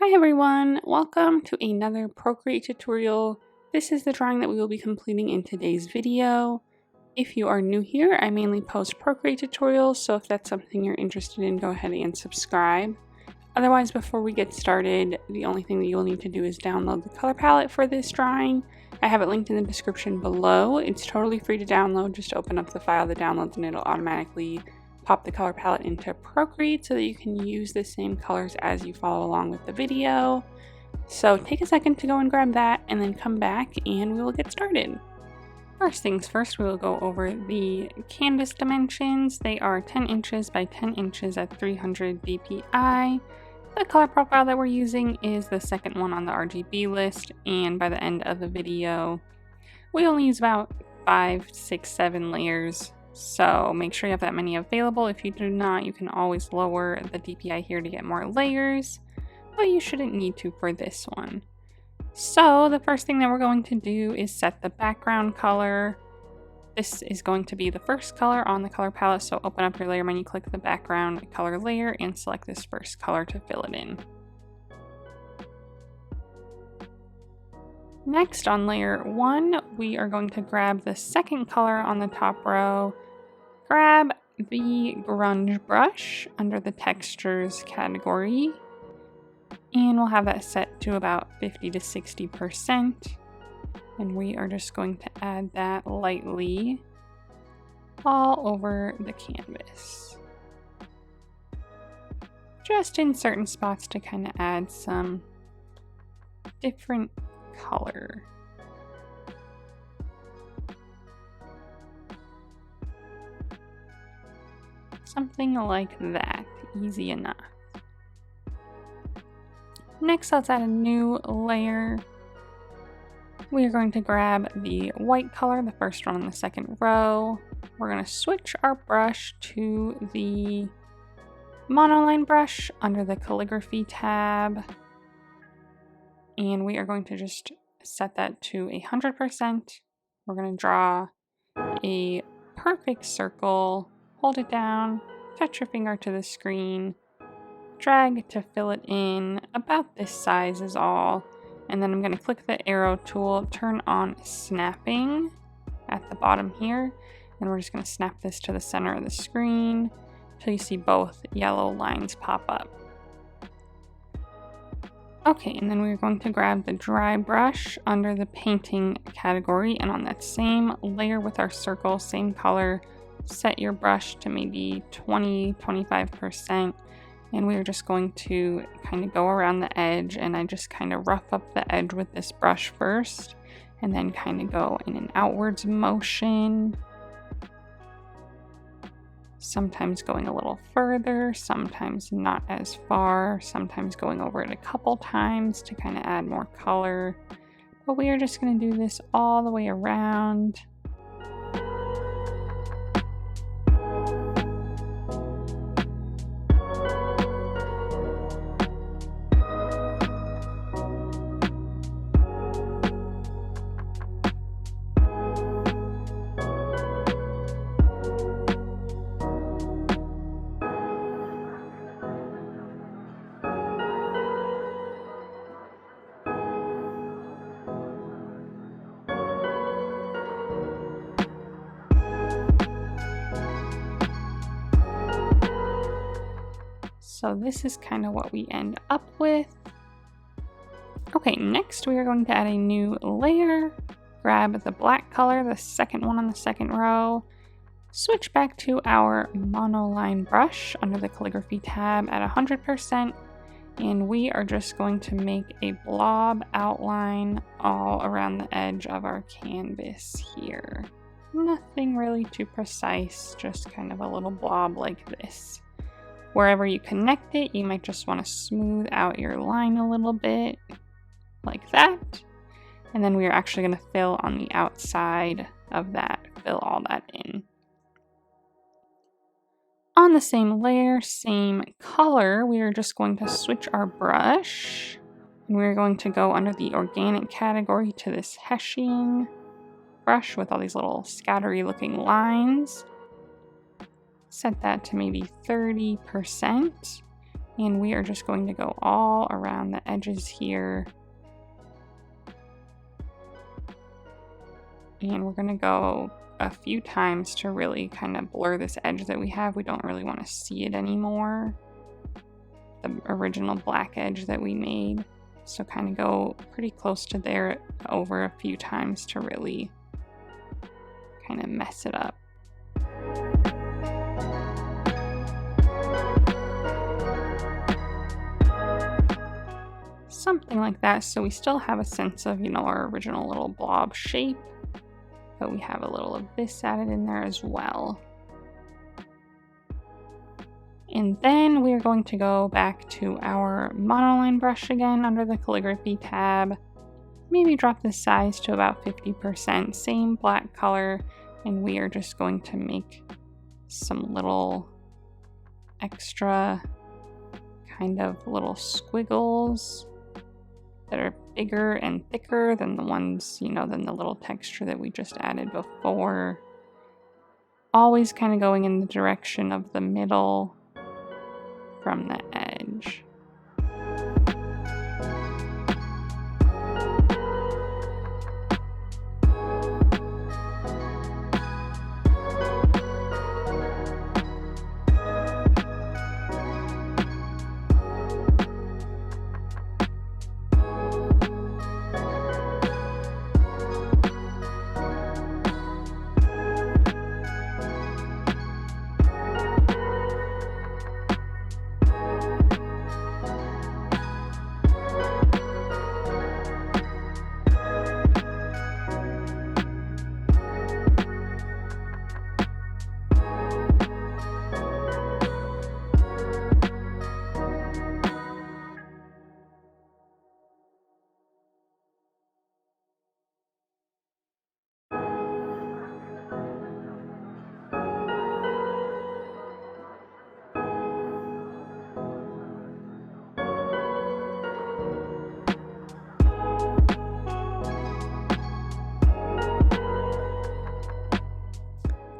Hi everyone, welcome to another Procreate tutorial. This is the drawing that we will be completing in today's video. If you are new here, I mainly post Procreate tutorials, so if that's something you're interested in, go ahead and subscribe. Otherwise, before we get started, the only thing that you'll need to do is download the color palette for this drawing. I have it linked in the description below. It's totally free to download. Just open up the file that downloads and it'll automatically pop the color palette into Procreate so that you can use the same colors as you follow along with the video. So take a second to go and grab that and then come back and we will get started. First things first, we will go over the canvas dimensions. They are 10 inches by 10 inches at 300 dpi. The color profile that we're using is the second one on the RGB list, and by the end of the video, we only use about 5, 6, 7 layers. So make sure you have that many available. If you do not, you can always lower the DPI here to get more layers, but you shouldn't need to for this one. So the first thing that we're going to do is set the background color. This is going to be the first color on the color palette, so open up your layer menu, click the background color layer, and select this first color to fill it in. Next, on layer 1, we are going to grab the second color on the top row, grab the grunge brush under the textures category, and we'll have that set to about 50 to 60%. And we are just going to add that lightly all over the canvas. Just in certain spots to kind of add some different color. Something like that, easy enough. Next, let's add a new layer. We are going to grab the white color, the first one on the second row. We're going to switch our brush to the monoline brush under the calligraphy tab. And we are going to just set that to 100%. We're going to draw a perfect circle, hold it down, touch your finger to the screen, drag to fill it in. About this size is all. And then I'm going to click the arrow tool, turn on snapping at the bottom here, and we're just going to snap this to the center of the screen until you see both yellow lines pop up. Okay, and then we're going to grab the dry brush under the painting category, and on that same layer with our circle, same color, set your brush to maybe 20-25%. And we're just going to kind of go around the edge, and I just kind of rough up the edge with this brush first, and then kind of go in an outwards motion. Sometimes going a little further, sometimes not as far, sometimes going over it a couple times to kind of add more color. But we are just going to do this all the way around. So this is kind of what we end up with. Okay, next we are going to add a new layer. Grab the black color, the second one on the second row. Switch back to our monoline brush under the calligraphy tab at 100%. And we are just going to make a blob outline all around the edge of our canvas here. Nothing really too precise, just kind of a little blob like this. Wherever you connect it, you might just want to smooth out your line a little bit, like that. And then we are actually going to fill on the outside of that, fill all that in. On the same layer, same color, we are just going to switch our brush. And we're going to go under the organic category to this Hessian brush with all these little scattery looking lines. Set that to maybe 30%. And we are just going to go all around the edges here. And we're going to go a few times to really kind of blur this edge that we have. We don't really want to see it anymore. The original black edge that we made. So kind of go pretty close to there over a few times to really kind of mess it up. Something like that, so we still have a sense of, our original little blob shape, but we have a little of this added in there as well. And then we are going to go back to our monoline brush again under the calligraphy tab. Maybe drop the size to about 50%, same black color, and we are just going to make some little extra kind of little squiggles that are bigger and thicker than the ones, than the little texture that we just added before. Always kind of going in the direction of the middle from the edge.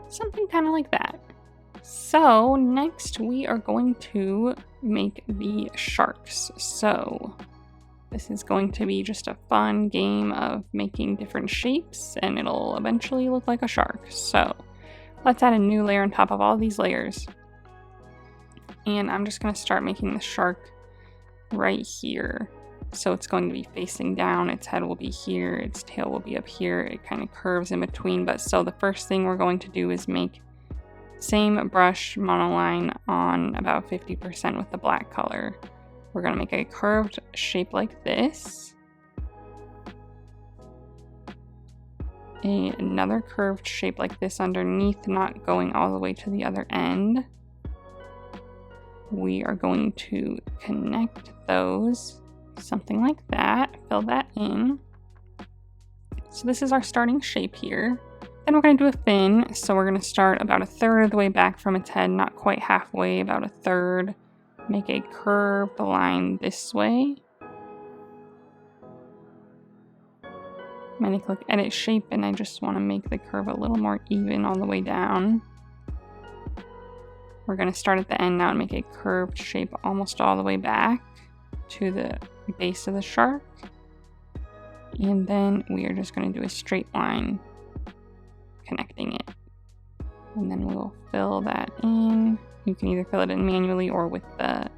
Something kind of like that. So next we are going to make the sharks. So this is going to be just a fun game of making different shapes, and it'll eventually look like a shark. So let's add a new layer on top of all these layers. And I'm just going to start making the shark right here. So it's going to be facing down, its head will be here, its tail will be up here, it kind of curves in between. But so the first thing we're going to do is make same brush monoline on about 50% with the black color. We're going to make a curved shape like this. Another curved shape like this underneath, not going all the way to the other end. We are going to connect those. Something like that, fill that in. So this is our starting shape here. Then we're going to do a fin, so we're going to start about a third of the way back from its head, not quite halfway, about a third. Make a curved line this way. I'm going to click edit shape, and I just want to make the curve a little more even all the way down. We're going to start at the end now and make a curved shape almost all the way back to the base of the shark. And then we are just going to do a straight line connecting it. And then we'll fill that in. You can either fill it in manually or with the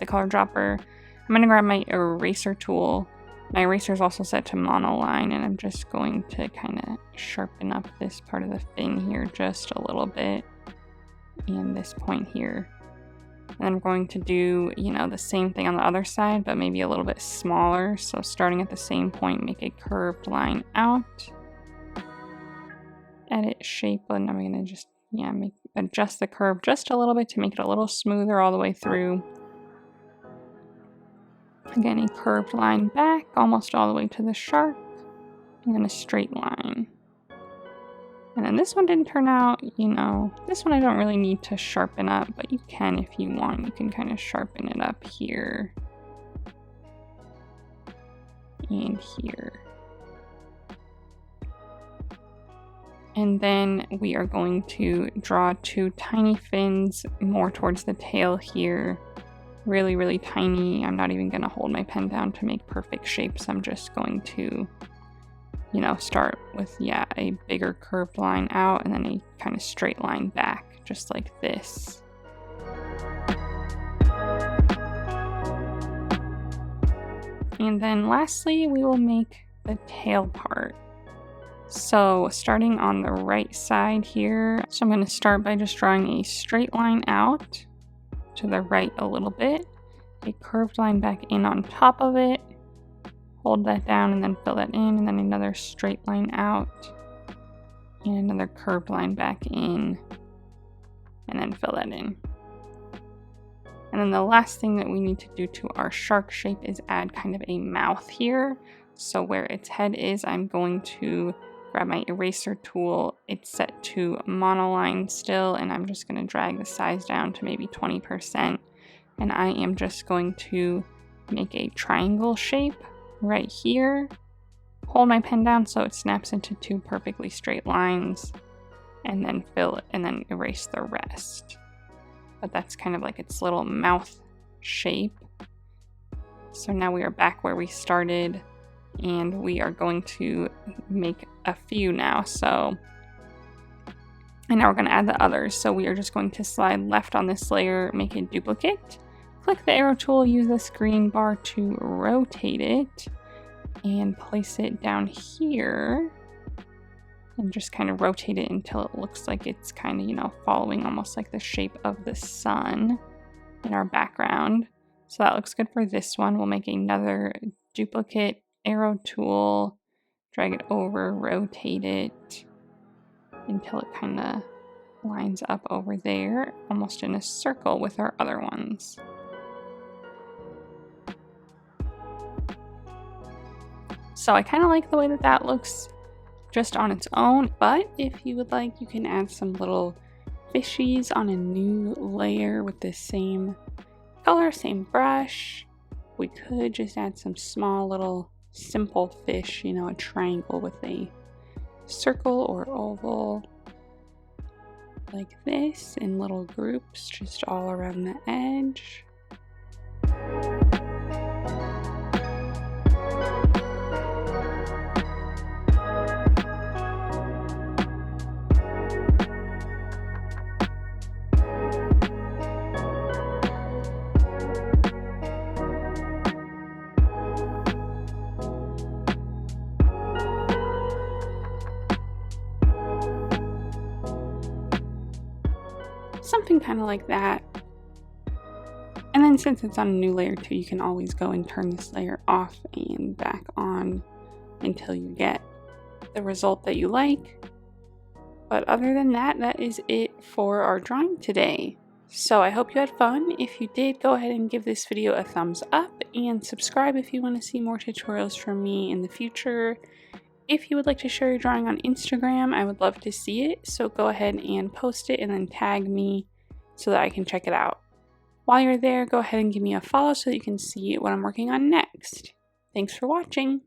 color dropper. I'm going to grab my eraser tool. My eraser is also set to monoline, and I'm just going to kind of sharpen up this part of the fin here just a little bit, and this point here. And I'm going to do, the same thing on the other side, but maybe a little bit smaller. So starting at the same point, make a curved line out. Edit shape, and I'm going to just, adjust the curve just a little bit to make it a little smoother all the way through. Again, a curved line back, almost all the way to the shark, and then a straight line. And then this one didn't turn out, this one I don't really need to sharpen up, but you can if you want. You can kind of sharpen it up here and here. And then we are going to draw two tiny fins more towards the tail here. really, really tiny. I'm not even going to hold my pen down to make perfect shapes. I'm just going to, you know, start with, yeah, a bigger curved line out and then a kind of straight line back, just like this. And then lastly, we will make the tail part. So starting on the right side here, so I'm going to start by just drawing a straight line out to the right a little bit, a curved line back in on top of it, hold that down and then fill that in, and then another straight line out, and another curved line back in, and then fill that in. And then the last thing that we need to do to our shark shape is add kind of a mouth here. So where its head is, I'm going to grab my eraser tool. It's set to monoline still, and I'm just going to drag the size down to maybe 20%. And I am just going to make a triangle shape right here. Hold my pen down so it snaps into 2 perfectly straight lines, and then fill it and then erase the rest. But that's kind of like its little mouth shape. So now we are back where we started, and we are going to make a few now. And now we're going to add the others. So we are just going to slide left on this layer, make a duplicate, click the arrow tool, use this green bar to rotate it, and place it down here. And just kind of rotate it until it looks like it's kind of, you know, following almost like the shape of the sun in our background. So that looks good for this one. We'll make another duplicate, arrow tool, drag it over, rotate it until it kind of lines up over there, almost in a circle with our other ones. So I kind of like the way that that looks just on its own, but if you would like, you can add some little fishies on a new layer with the same color, same brush. We could just add some small little simple fish, you know, a triangle with a circle or oval like this in little groups just all around the edge. Something kind of like that. And then since it's on a new layer too, you can always go and turn this layer off and back on until you get the result that you like. But other than that, that is it for our drawing today. So I hope you had fun. If you did, go ahead and give this video a thumbs up and subscribe if you want to see more tutorials from me in the future. If you would like to share your drawing on Instagram, I would love to see it. So go ahead and post it and then tag me so that I can check it out. While you're there, go ahead and give me a follow so that you can see what I'm working on next. Thanks for watching.